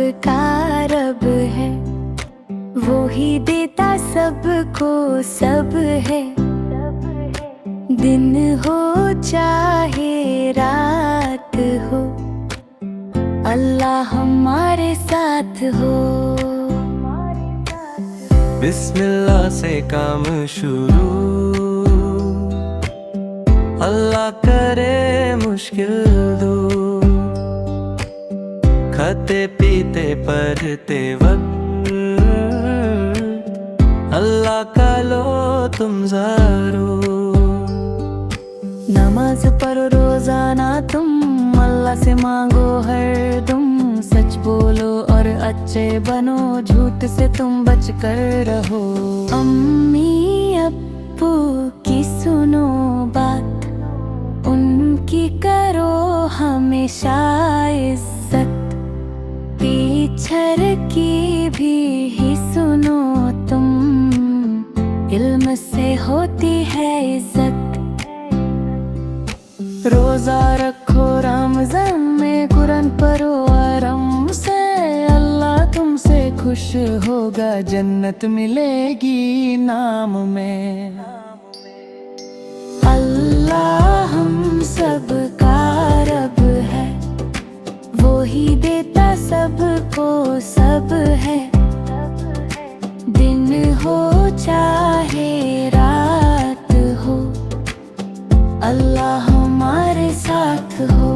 सबका रब है, वो ही देता सबको सब है। दिन हो चाहे रात हो, अल्लाह हमारे साथ हो। बिस्मिल्लाह से काम शुरू, अल्लाह करे मुश्किल दूर। खाते पीते पढ़ते वक्त, अल्लाह का लो तुम ज़ारो। नमाज पढ़ो रोजाना तुम, अल्लाह से मांगो हर तुम। सच बोलो और अच्छे बनो, झूठ से तुम बच कर रहो। अम्मी अब्बू की सुनो बात, उनकी करो हमेशा इज्जत। टीचर की भी ही सुनो तुम, इल्म से होती है इज्जत। रोजा रखो रमजान में, कुरान पढ़ो आराम से। अल्लाह तुमसे खुश होगा, जन्नत मिलेगी नाम में। अल्लाह हम सब का रब है, वो ही देता सबको सब है। दिन हो चाहे रात हो, अल्लाह हमारे साथ हो।